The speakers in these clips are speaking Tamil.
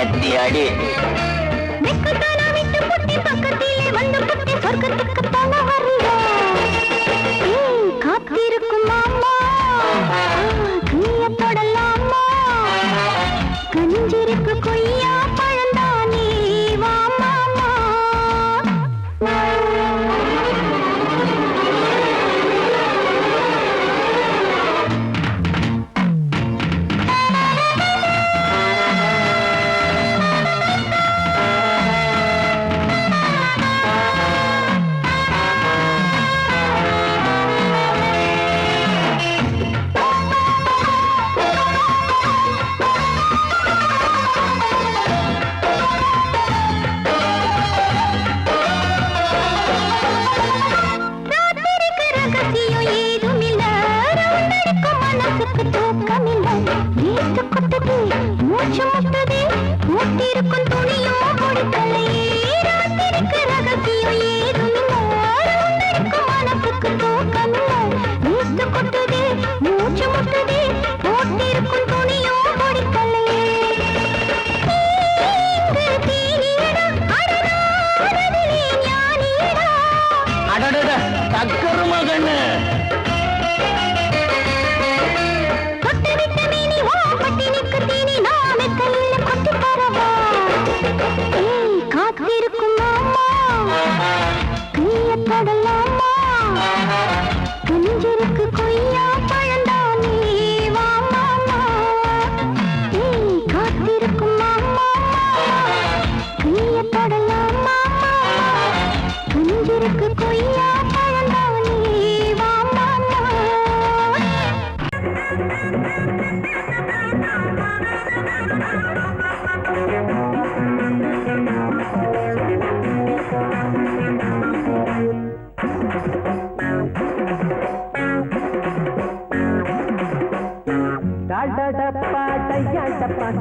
கத்தி அடி பக்கத்திலே வந்து சொர்க்கத்துக்கு தான வர்றியா காத்திருக்கும் மாமா கையத்தொடலாமா கஞ்சிருக்கு கொய்யா பழந்தானே வா மாமா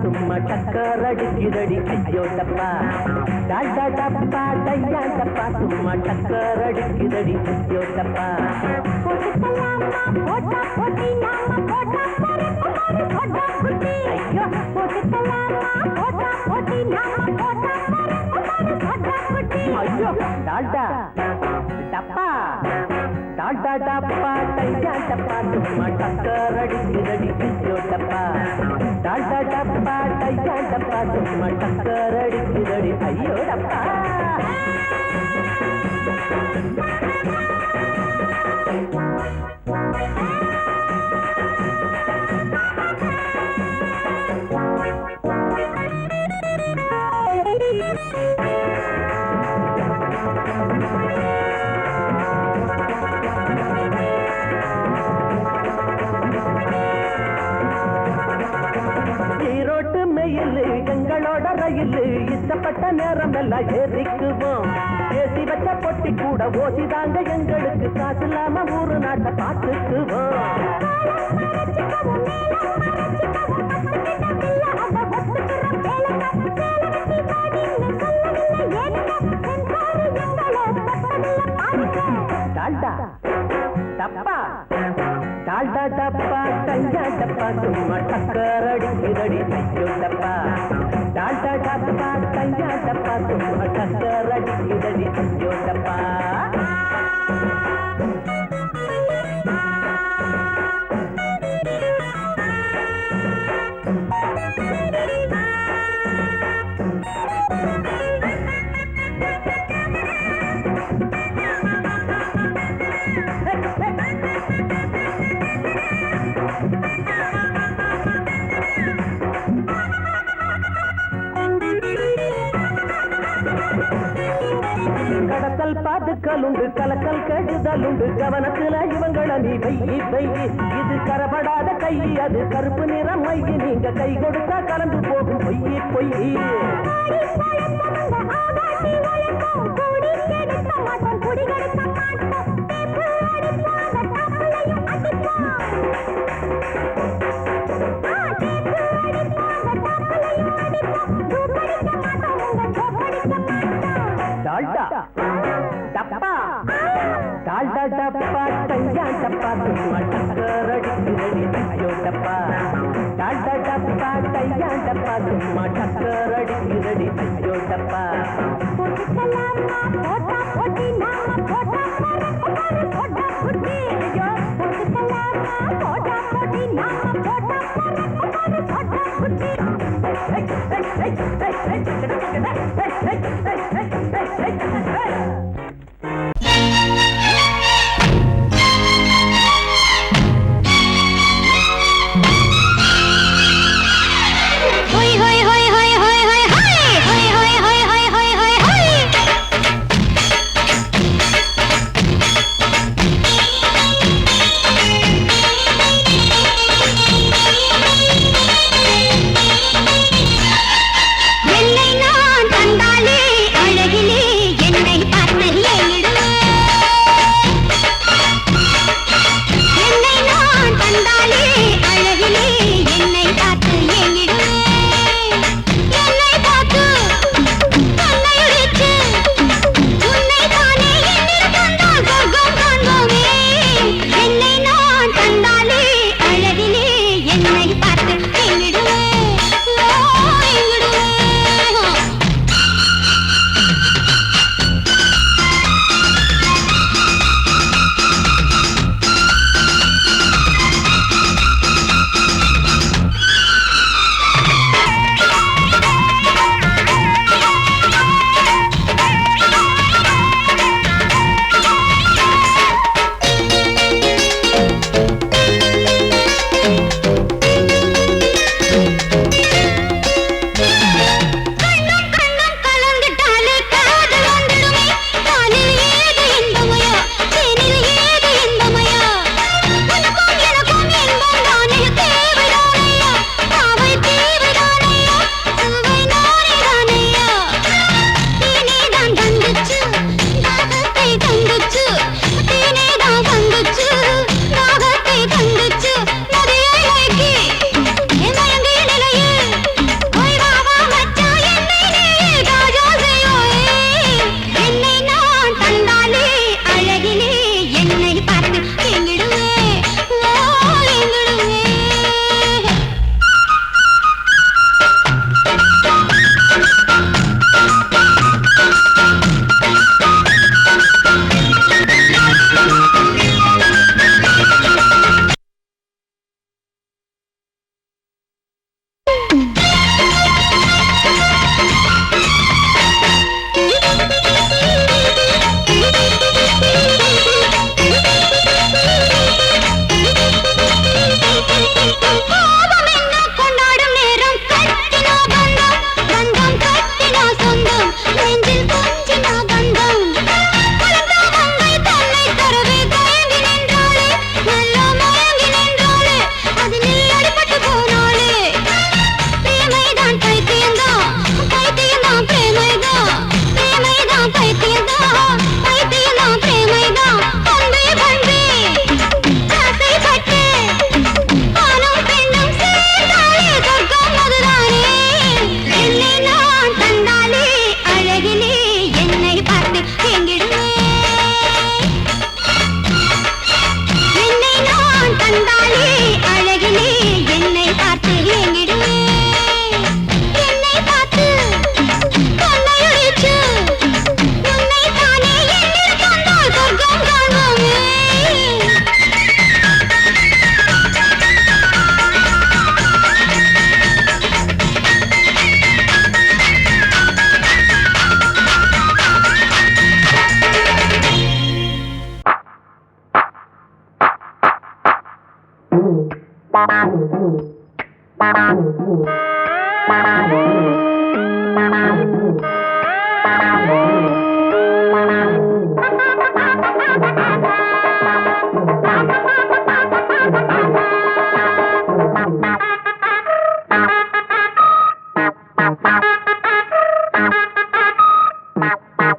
சும்மா டக்கரடிக்குதடி ஐயோ டப்பா டாடா டப்பா டையா டப்பா சும்மா டக்கரடிக்குதடி ஐயோ டப்பா போட்டா போட்டி நாம போட்டா போட்டா குட்டி ஐயோ போட்டா போட்டி நாம போட்டா குட்டி ஐயோ டாடா டப்பா டாடா டப்பா டையா டப்பா சும்மா டக்கரடிக்குதடி ஐயோ டப்பா டாடா டப்பா டையா டப்பா சும்மா டக்கரடிக்குதடி ஐயோ டப்பா எங்களோட ரயில் இஷ்டப்பட்ட நேரம் எல்லாம் ஏறிக்குவோம் ஏசி வச்ச பொட்டி கூட ஓசிதாங்க எங்களுக்கு காசு இல்லாம ஊரு நாட்டை பார்த்துக்குவோம் டப்பா டால்டா டப்பா டையா டப்பா சும்மா டக்கரடிக்குதடி ஐயோ டப்பா டால்டா டப்பா டையா டப்பா சும்மா டக்கரடிக்குதடி ஐயோ டப்பா கடத்தல் பாதுக்கலுண்டு கலக்கல் கெடுதலுண்டு கவனத்துல இவங்கள நீ வை இது கரப்படாத கை அது கருப்பு நிறம் மை நீங்க கை கொடுத்தா கலந்து போகும் பொய் டப்பா டால்டா டப்பா டையா டப்பா சும்மா டக்கரடிக்குதடி ஐயோ டப்பா டால்டா டப்பா டையா டப்பா சும்மா டக்கர் அடிக்கிறடி ஐயோ டப்பா போட்டுக்கலாமா போட்டா போட்டி நாம போட்டா பாரு போட்டா குட்டி ஐயோ போட்டுக்கலாமா போட்டா போட்டி நாம போட்டா பாரு போட்டா குட்டி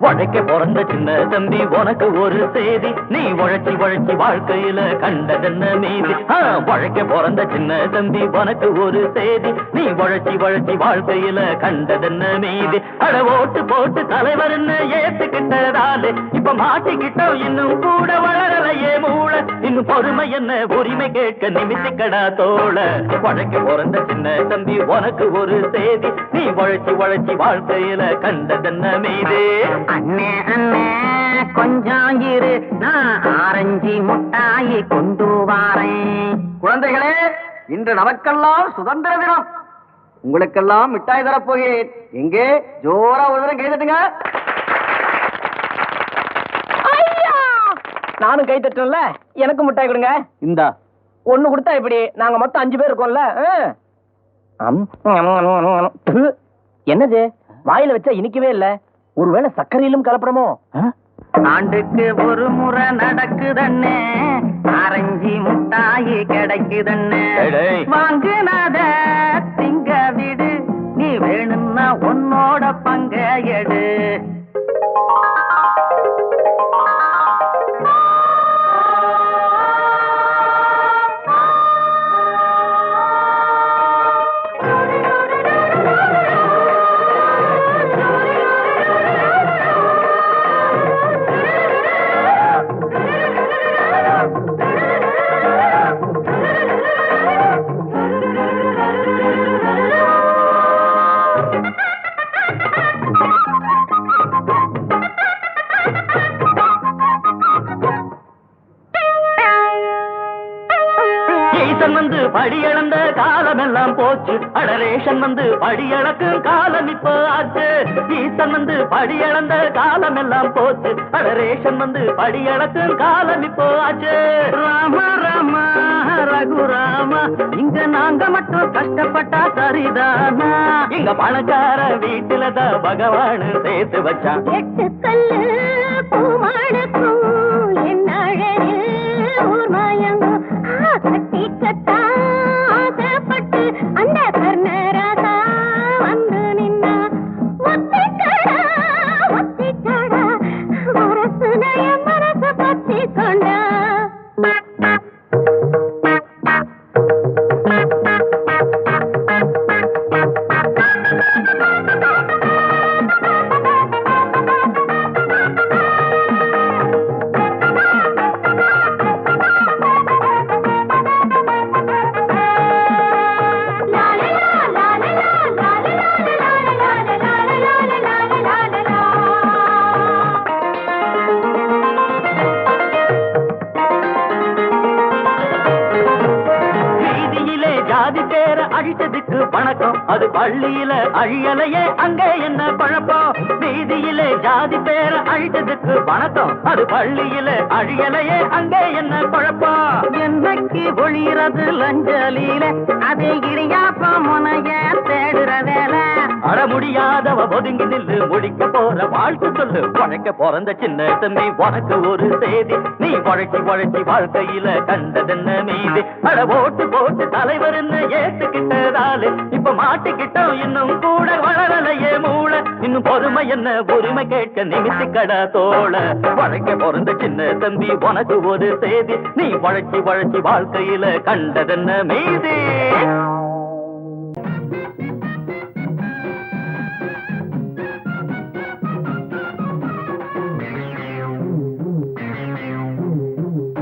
வடக்கே பிறந்த சின்ன தம்பி உனக்கு ஒரு செய்தி, நீ உழைச்சி உழைச்சி வாழ்க்கையில கண்டதென்ன மீதி. உழைக்க பிறந்த சின்ன தம்பி உனக்கு ஒரு செய்தி, நீ உழைச்சி உழைச்சி வாழ்க்கையில கண்டதென்ன மீதி. அட ஓட்டு போட்டு தலைவர்னு ஏத்துக்கிட்டதாலே இப்ப மாட்டிக்கிட்டோம், இன்னும் கூட வளரலையே மூளை. இன்னும் பொறுமை என்ன உரிமை கேட்க நிமித்திக்கடா தோள. உழைக்க பிறந்த சின்ன தம்பி உனக்கு ஒரு செய்தி, நீ உழைச்சி உழைச்சி வாழ்க்கையில கண்டதென்ன மீதி. அண்ணே அண்ணே கொஞ்சம் இரு, நான் ஆரஞ்சு முட்டாயி கொண்டு வாரேன். குழந்தைகளே, இன்று நமக்கெல்லாம் சுதந்திர தினம். உங்களுக்கெல்லாம் மிட்டாய் தரப்போகிறேன். எங்கே ஜோரா ஒரு தரம் கைதட்டுங்க. நானும் கை தட்டல, எனக்கு மிட்டாய் கொடுங்க. இந்தா ஒண்ணு கொடுத்தா இப்படி நாங்க மொத்தம் 5 பேர் இருக்கோம்ல. என்னது வாயில வச்சா இனிக்கவே இல்ல, ஒருவேளை சர்க்கரையிலும் கலப்படமோ? ஆண்டுக்கு ஒரு முறை நடக்குதண்ணே, ஆரஞ்சு முட்டாயி கிடைக்குதண்ணே. வாங்குனத திங்க விடு, நீ வேணும்னா உன்னோட பங்க எடு. வந்து படியளந்த காலம் எல்லாம் போச்சு, அடரேஷன் வந்து படியளக்கும் காலம் இப்போ ஆச்சு. ஈசன் வந்து படியளந்த காலம் எல்லாம் போச்சு, அடரேஷன் வந்து படியளக்கும் காலம் இப்போ ஆச்சு. ராம ராமா ரகுராமா, இங்க நாங்க மட்டும் கஷ்டப்பட்டா சரிதானா? இங்க பணக்கார வீட்டுலதான் பகவான் சேர்த்து வச்சான். 8 கல்லு பூமானுக்கும் என்ன அழகு ஊர் மாயங்கோ கட்டி கட்டா ஆசைப்பட்டு அந்த கர்ணராசா வந்து நின்னா. ஒத்திக்கடா ஒத்திக்கடா அரசுடைய மனசு பத்தி கொண்டா. அழிச்சதுக்கு வணக்கம், அது பள்ளியில அழியலையே அங்கே என்ன குழப்பம்? வீதியிலே ஜாதி பேர அழிச்சதுக்கு வணக்கம், அது பள்ளியில அழியலையே அங்கே என்ன குழப்பம்? என்னைக்கு ஒளிறது லஞ்சலியில, அதை இடியாப்ப முனைய தேடுற வேலை. அற முடியாதவ ஒதுங்கி நில்லு, முடிக்க போற வாழ்க்கை சொல்லு. உழைக்க பிறந்த சின்ன தம்பி உனக்கு ஒரு செய்தி, நீ உழைச்சி உழைச்சி வாழ்க்கையில கண்டதென்ன மீதி. அட ஓட்டு போட்டு தலைவர்னு ஏத்துக்கிட்டதாலே இப்ப மாட்டிக்கிட்டோம், இன்னும் கூட வளரலையே மூளை. இன்னும் பொறுமை என்ன உரிமை கேட்க நிமித்திக்கடா தோள. உழைக்க பிறந்த சின்ன தம்பி உனக்கு ஒரு செய்தி, நீ உழைச்சி உழைச்சி வாழ்க்கையில கண்டதென்ன மீதி.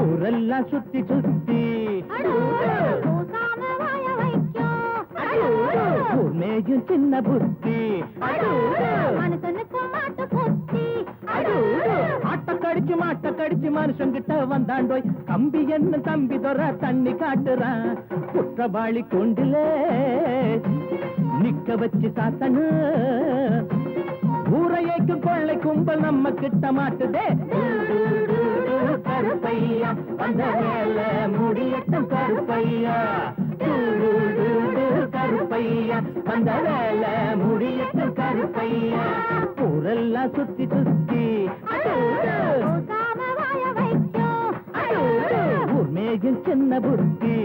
ஊரெல்லாம் சுத்தி சுத்தி மேயும் சின்ன புத்தி, ஆட்ட கடிச்சு மனுஷன் கிட்ட வந்தாண்டோய். கம்பி என்ன தம்பி தொற தண்ணி காட்டுறான், குற்றவாளி கொண்டுல நிக்க வச்சு சாத்தனு. ஊரையைக்கு கொள்ளை கும்பல் நம்ம கிட்ட மாட்டுதே. கருப்பையா வந்த வேலை முடியட்டும் கருப்பையா, கருப்பையா வந்த வேலை முடியட்டும் கருப்பையா. ஊரெல்லாம் சுத்தி சுத்தி ஊர் மேகில் சின்ன புத்தி.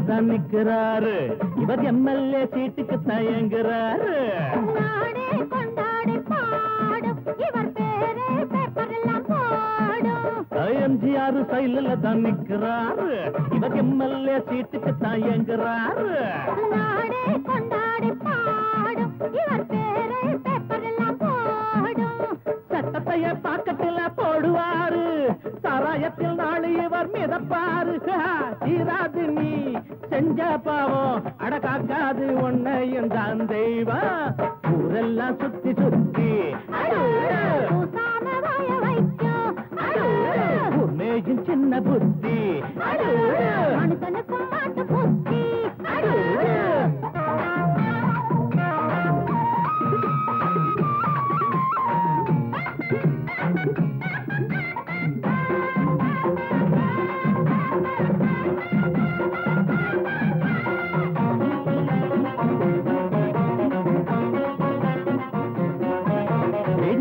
தான் நிக்கிறாரு, இவர் எம்எல்ஏ சீட்டுக்கு தயங்குறாரு. நாடே கொண்டாடி பாடும் இவர் பேரே பேப்பரெல்லாம் போடும். எம்ஜிஆர் சைடுல தான் நிக்கிறாரு, இவர் எம்எல்ஏ சீட்டுக்கு தயங்குறாரு. நாடே கொண்டாடி பாடும் இவர் பேரே பேப்பரெல்லாம் போடும். சட்டத்தைய பாக்கத்துல போடுவாரு, சாராயத்தில் நாளை இவர் மிதப்பாரு. தீராது நீ செஞ்ச பாவம், அட காக்காது உன்னையும் தான் தெய்வம். ஊரெல்லாம் சுத்தி சுத்தி பூசாம வாய வைக்கும் உண்மையும் சின்ன புத்தி மனுஷனுக்கும் மாட்டு புத்தி.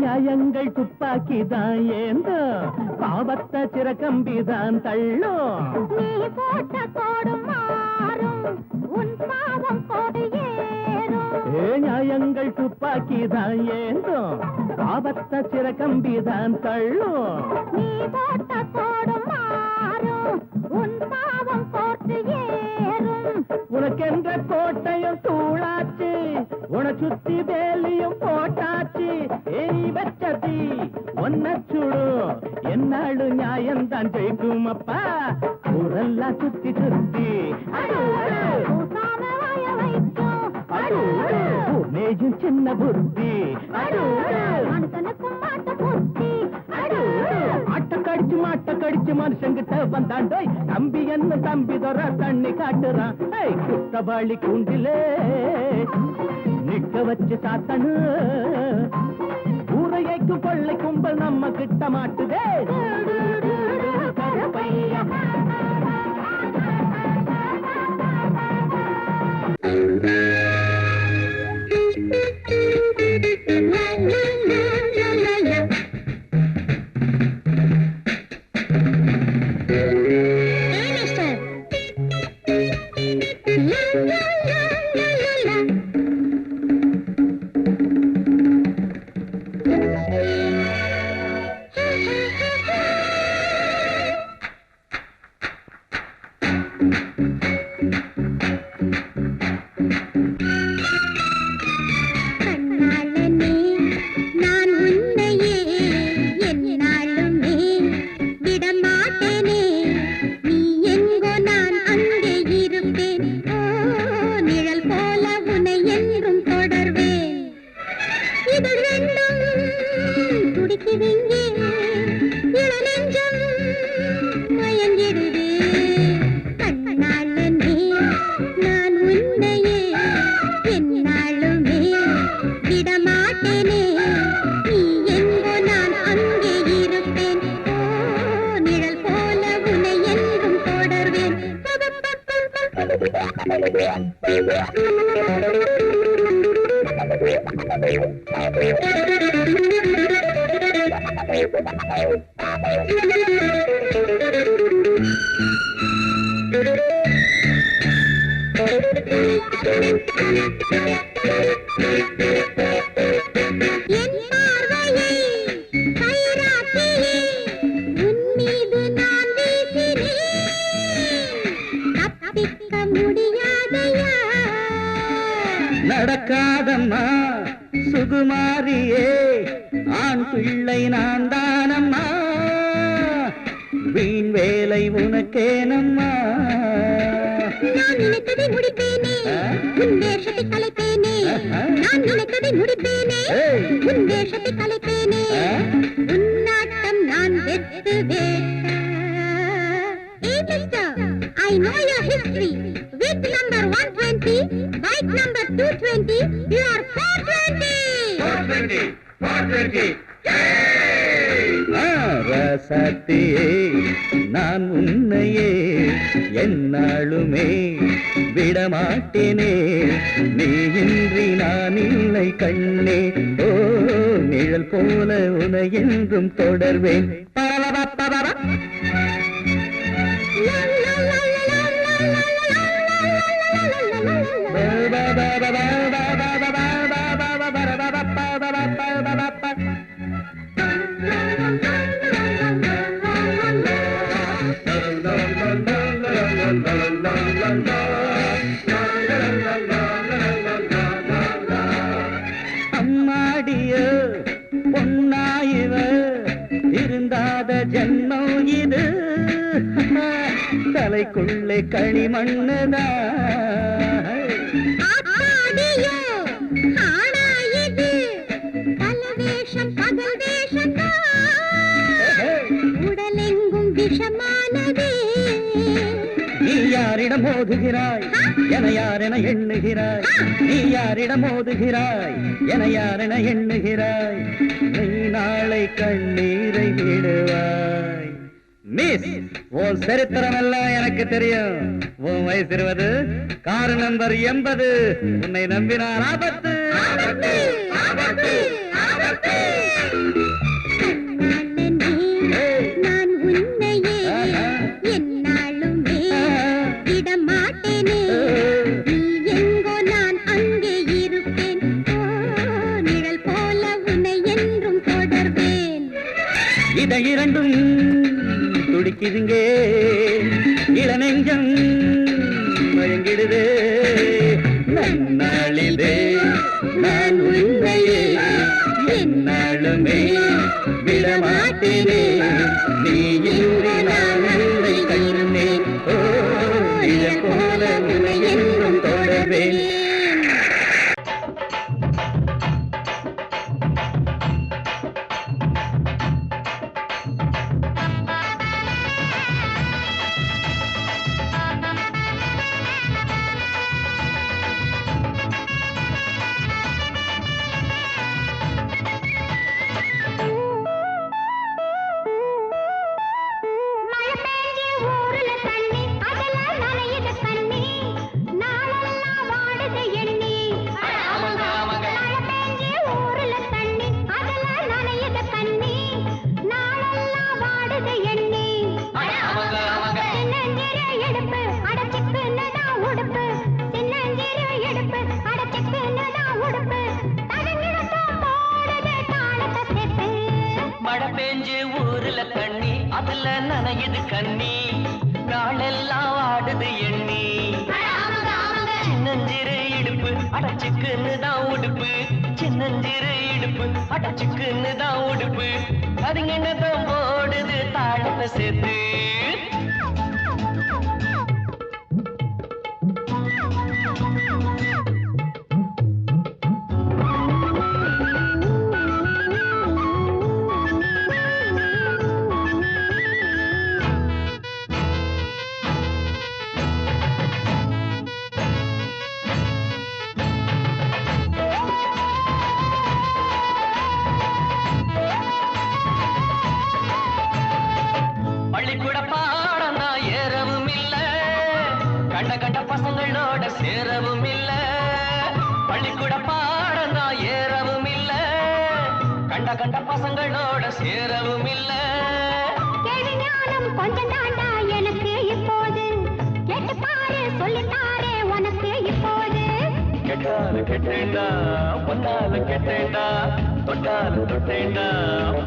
நியாயங்கள் துப்பாக்கிதான் ஏந்தோ, பாவத்தை சிறகம்பிதான் தள்ளும். நீ போட்ட கோடு மாறும் உன் பாவம் கோடு ஏறும். நியாயங்கள் துப்பாக்கிதான் ஏந்தோ, பாவத்தை சிறகம்பிதான் தள்ளும். நீ போட்ட கோடு மாறும் உன் பாவம் கோட்டு ஏறும். உனக்கென்ற கோட்டையும் தூளாச்சு, உன சுத்தி வேலியும் போட்டாச்சு. நீ வச்சதி ஒன்ன சுடும், என்னாடு நியாயம்தான் ஜெயிக்கும் அப்பா. ஊரெல்லாம் சுத்தி சுத்தி பூசாம வாய வைக்கும் மேஜும் சின்ன புத்தி. மனுஷனுக்கும் மாட்டு புத்தி. மாட்ட கடிச்சு மனுஷங்கிட்ட வந்தாண்டோய், தம்பி என்ன தம்பி தோற தண்ணி காட்டுறான். குத்தவாளி கூண்டிலே நிக்க வச்சு சாத்தனு, ஊரையைக்கு கொள்ளை கும்பல் நம்ம கிட்ட மாட்டுதே. கருப்பையா நடக்காதம்மா சுகுமாரியே, ஆண் பிள்ளை நான் தானம்மா, வீண் வேலை உனக்கேனம்மா. நான் நினைத்ததை முடிப்பேனே, உன் வேஷத்தை கலைப்பேனே. நான் நினைத்ததை முடிப்பேனே, உன் வேஷத்தை கலைப்பேனே. உன்னாட்டம் நான் வெட்டுவேன். Hey mister, I know your history. With number 120, bike number 220, you are 420. 420, 420. ராசாத்தியே நான் உன்னையே என்னாலுமே விடமாட்டேனே, நீ இன்றி நான் இல்லை கண்ணே. ஓ நிழல் போல உனை என்றும் தொடர்வேன். தலைக்குள்ளே களிமண்ணுதான். ஆத்தாடியோ, ஆனா இது பலவேஷம் பகல் வேஷம்தான். உடலெங்கும் விஷமானதே. நீ யாரிடம் மோதுகிறாய் என யாரென எண்ணுகிறாய்? நீ யாரிடம் மோதுகிறாய் என யாரென எண்ணுகிறாய்? நீ நாளை கண்ணீரை விடுவாய். மிஸ், உன் சரித்திரமெல்லாம் எனக்கு தெரியும். உன் வயசு 20, கார் நம்பர் 80. உன்னை நம்பினார் ஆபத்து. ஆபத்து, ஆபத்து, ஆபத்து. நான் உன்னையே என்னாலுமே விடமாட்டேனே. நீ எங்கோ நான் அங்கே இருப்பேன். நிழல் போல உன்னை என்றும் தொடர்வேன். இதை இரண்டும் துடிக்குதுங்கே, இளநெஞ்சம் மயங்கிடுதே. நன்னாளிதே நான் உன்னையே என்னாலுமே விடமாட்டேனே. நீ இன்று நான் உன்னை கண்டேன். ஓ, நிழல் போல உன்னை என்றும் தொடர்வேன். மழை பெஞ்சு ஊருல தண்ணி, அதுல நனையுது கண்ணி. நாளெல்லாம் வாடுது எண்ணி. மழை பெஞ்சு ஊருல தண்ணி, அதுல நனையுது கண்ணி. நாளெல்லாம் வாடுது எண்ணி. சின்னஞ்சிறு இடுப்பு அடைச்சிக்குன்னுதான் உடுப்பு. சின்னஞ்சிறு இடுப்பு அடைச்சிக்குன்னுதான் உடுப்பு. தடங்கிடத்தான் போடுது தாளத்தை சேர்த்து. மழை பெஞ்சு ஊருல தண்ணி, அதுல நனையுது கண்ணி. நாளெல்லாம் ஆடுது எண்ணி. சின்னஞ்சிறு இடுப்பு அடைச்சுக்குன்னு தான் உடுப்பு. சின்னஞ்சிறு இடுப்பு அடைச்சுக்குன்னு தான் உடுப்பு. அதுங்கதான் போடுது தாளத்தை சேர்த்து. பள்ளிக்கூட பாடம் தான் ஏறவும் இல்ல, கண்ட கண்ட பசங்களோட சேரவும் இல்ல. பள்ளிக்கூட பாடம் தான் ஏறவும் இல்ல, கண்ட கண்ட பசங்களோட சேரவும் இல்ல. கேள்வி ஞானம் கொஞ்சம் தாண்டா எனக்கு இப்போது. கேட்டு பாரு சொல்லித்தாரே உனக்கு இப்போது. கெட்டாலும் கெட்டேண்டா, பொன்னாலும் கெட்டேண்டா, தொட்டாலும் தொட்டேண்டா,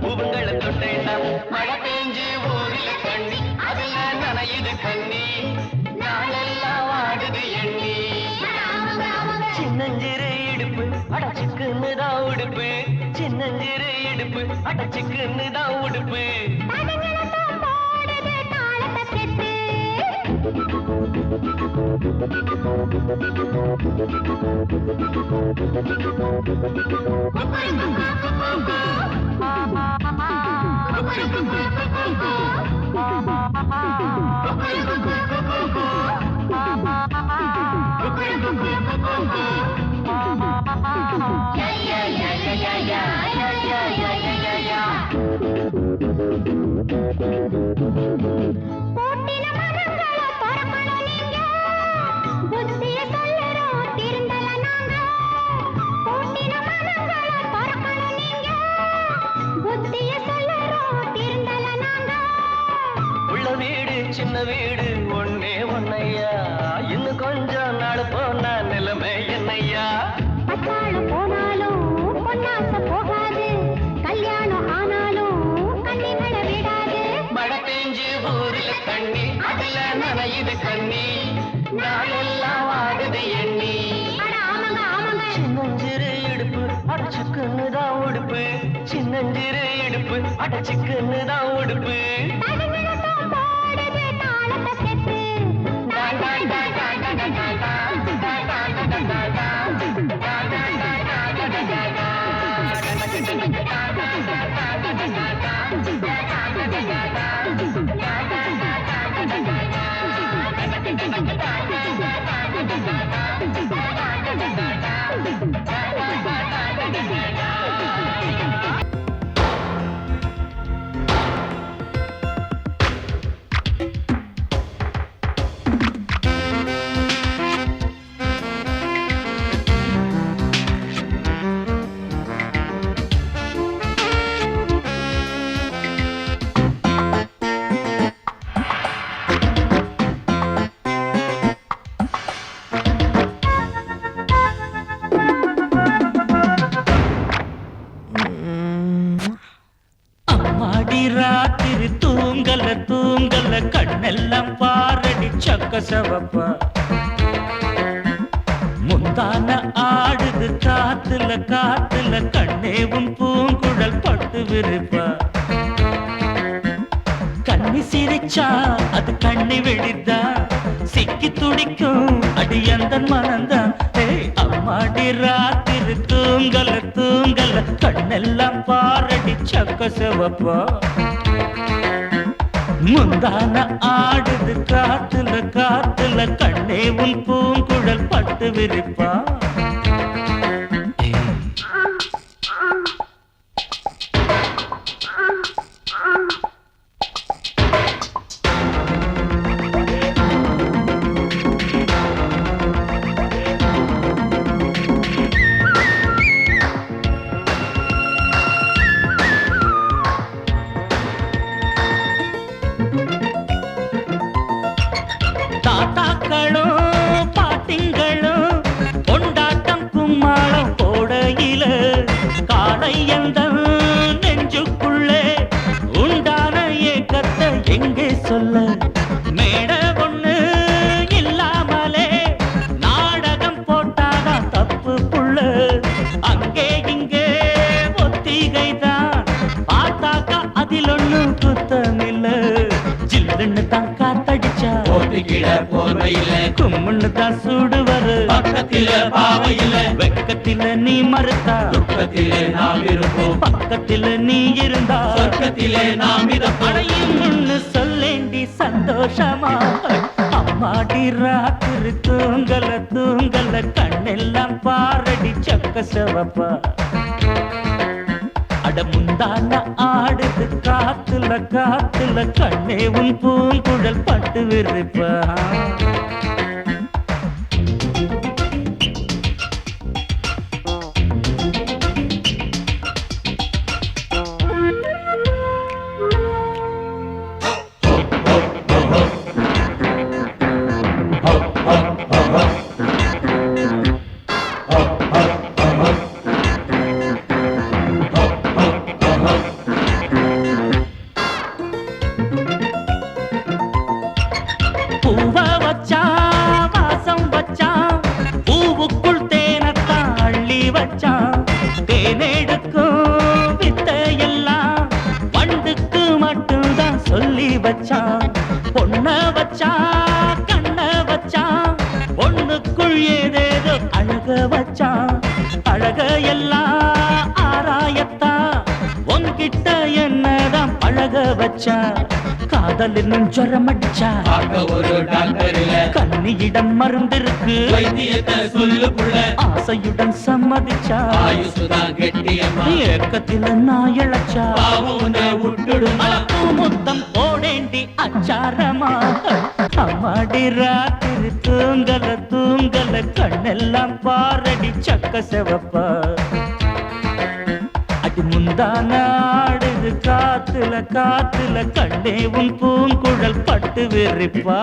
பூவுங்களை தொட்டேண்டா. மழை பெஞ்சு ஊரில தண்ணி, அதுல நனையுது கண்ணி. நாளெல்லாம் வாடுது எண்ணி. சின்னஞ்சிறு இடுப்பு அடைச்சுக்குன்னு தான் உடுப்பு. சின்னஞ்சிறு இடுப்பு அடைச்சுக்குன்னு தான் உடுப்பு. தடங்கிடத்தான் போடுது தாளத்தை சேர்த்து. போட்டின மனங்களை பொறக்கணும் நீங்க. புத்திய சொல்லுறோம் திருந்தல நாங்க. போட்டின மனங்களை பொறக்கணும் நீங்க. புத்திய சொல்லுறோம் திருந்தல நாங்க. உள்ள வீடு சின்ன வீடு ஒன்னே ஒன்னையா. இன்னும் கொஞ்சம் நாள் போனா நிலைமை என்னையா? பட்டாளம் போனாலும் பொன்னாச போகாது. கல்யாணம் ஆனாலும் கண்ணிகளை விடாது. மழை பெஞ்சு ஊரில் தண்ணி, அதுல நனையுது கண்ணி. நாளெல்லாம் வாடுது எண்ணி. அட ஆமாங்க ஆமாங்க. சின்னஞ்சிறு இடுப்பு அடைச்சுக்குன்னு தான் உடுப்பு. சின்னஞ்சிறு இடுப்பு அடைச்சுக்குன்னு தான் உடுப்பு. தடங்கிடத்தான் போடுது தாளத்தை சேர்த்து. ராத்திரி தூங்கல தூங்கல கண்ணெல்லாம் பாரடி சக்க சவப்பா முந்தான ஆடுது காத்துல காத்துல கண்ணேவும் பூங்குழல் பட்டு விருப்பா கண்ணி சிரிச்சா அது கண்ணி வெடித்தா சிக்கி துடிக்கும் அடி அந்த மனந்தான் அம்மாடி ராத்திரி தூங்கல தூங்கல கண்ணெல்லாம் பாரடி சக்க சிவப்பா முந்தான ஆடுது காத்துல காத்துல கண்ணே உன் பூங்குழல் பட்டு விரிப்பா தாத்தாக்களும் பாட்டிங்களும் கொண்டாட்டம் கும்மாளம் போடையில காளை எந்த நெஞ்சுக்குள்ளே உண்டான ஏக்கத்தை எங்கே சொல்ல மேட ஒண்ணு இல்லாமலே நாடகம் போட்டாதான் தப்பு புள்ள அங்கே இங்கே ஒத்திகைதான் பார்த்தாக்கா அதில் ஒண்ணு குத்தமில்ல ஜில்லுன்னு தான் காத்தடிச்சா போர்வையில கும்முன்னு தான் சூடுவரு பக்கத்தில பாவையில வெக்கத்தில நீ மறுத்தா துக்கத்திலே நாம் இருப்போம் பக்கத்தில நீ இருந்தா சொர்க்கத்திலே நாம் அடையும் சொல்லேண்டி சந்தோஷமா அம்மாடி ராத்திரி தூங்கல தூங்கல கண்ணெல்லாம் பாரடி சக்க சிவப்பா அட முந்தான ஆடுது காத்துல காத்துல கண்ணே உன் பூங்குழல் பட்டு விரிப்பா பூவா வச்சா வாசம் வச்சா பூவுக்குள் தேனத்தான் அள்ளி வச்சா தேனெடுக்கும் வித்தையெல்லாம் வண்டுக்கு மட்டும்தான் சொல்லி வச்சா பொண்ண வச்சா கண்ண வச்சா பொண்ணுக்குள் ஏதேதோ அழக வச்சா அழக எல்லாம் ஆராயத்தா உன்கிட்ட என்னதான் பழக வச்சா காதல் இன்னும் ஜரம் அடிச்சா ஒரு டாக்டர் இல்ல கண்ணியிடம் மருந்திருக்கு வைத்தியத்தை சொல்லு புள்ள ஆசையுடன் சம்மதிச்சா ஆயுசுதான் கெட்டியம்மா ஏக்கத்தில நான் இழைச்சா முத்தம் போடேண்டி அச்சாரமா அம்மாடி ராத்திரி தூங்கல தூங்கல கண்ணெல்லாம் பாரடி சக்க சிவப்பா அடி முந்தான ஆடுது காத்துல காத்துல கண்ணே உன் பூங்குழல் பட்டு விரிப்பா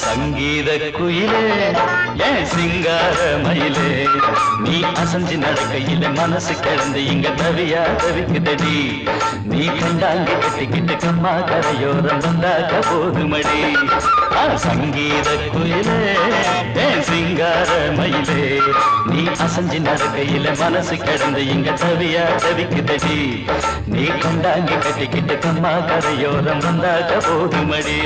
சங்கீத குயிலே ஏன் சிங்கார மயிலே நீ அசஞ்சு நடக்கையில மனசு கிடந்து இங்க தவியா தவிக்குதடி நீ கண்டாங்கி கட்டிக்கிட்டு கம்மா கரையோரம் வந்தாக்க போதுமடி சங்கீத குயிலே ஏன் சிங்கார மயிலே நீ அசஞ்சு நடக்கையில மனசு கிடந்து இங்க தவியா தவிக்குதடி நீ கண்டாங்கி கட்டிக்கிட்டு கம்மா கரையோரம் வந்தாக்க போதுமடி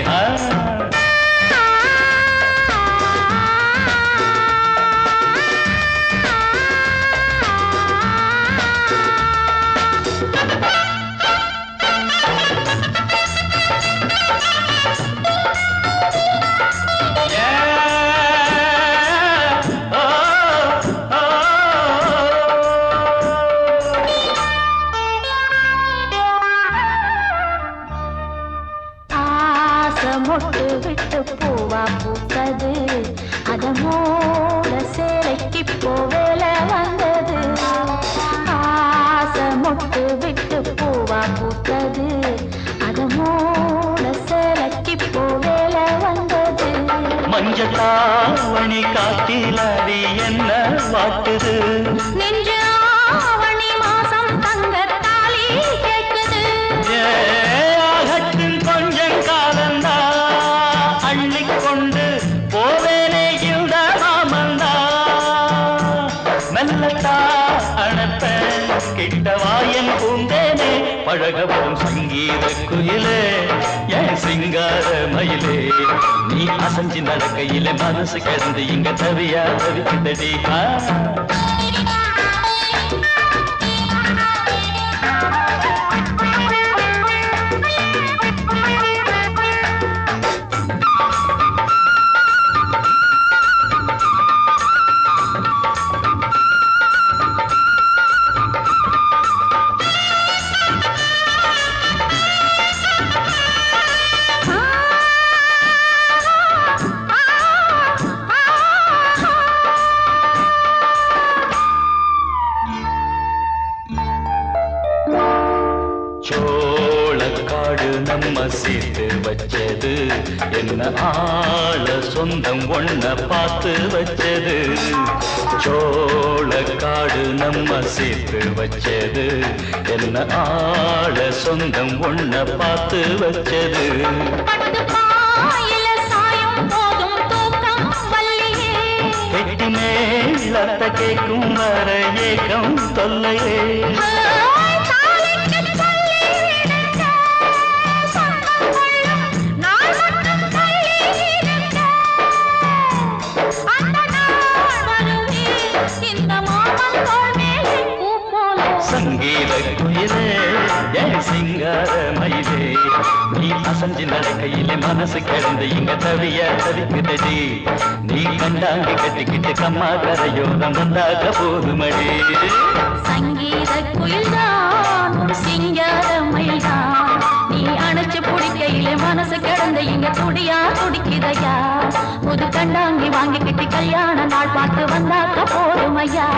மொட்டு விட்டு பூவா பூத்தது அதமோட சேலைக்கு போவேல வந்தது ஆசை மொட்டு விட்டு பூவா பூத்தது அதமோட சேலைக்கு போவேல வந்தது மஞ்சளாவணி காட்டிலாடி என்ன வாட்டுது நெஞ்சு ஆவணி மாசம் தங்க தாலி கேட்குது கொஞ்சம் காலந்தா அள்ளிக்கொண்டு போவேனே இந்த மாமந்தா மெல்லத்தா அணப்ப கிட்டவாயன் பூந்தேனே பழகவும் சங்கீத குயிலே ஏன் சிங்கார மயிலே நீ அசஞ்சு நடக்கையில மனசு கிடந்து இங்க தவியா தவிக்குதடி சோளக்காடு நம்ம சேர்த்து வச்சது என்ன ஆள சொந்தம் ஒன்ன பார்த்து வச்சது சோளக்காடு நம்ம சேர்த்து வச்சது என்ன ஆள சொந்தம் ஒன்ன பார்த்து வச்சது கெட்டி மேலத்த கேட்கும் வர ஏகம் தொல்லையே மயிலே நீ அசஞ்சு நடக்கையிலே மனசு கிடந்து இங்க தவிய தவிக்குதடி நீ கண்டாங்கி கட்டிக்கிட்டு கம்மா கரையோரம் வந்தாக போதுமடி சங்கீத குயில்தான் உன் சிங்கார மயில்தான் நீ அணைச்சு பிடிக்கையிலே மனசு கிடந்து இங்க துடியா துடிக்குதையா புது கண்டாங்கி வாங்கிக்கிட்டு கல்யாண நாள் பார்த்து வந்தாக்க போதுமையா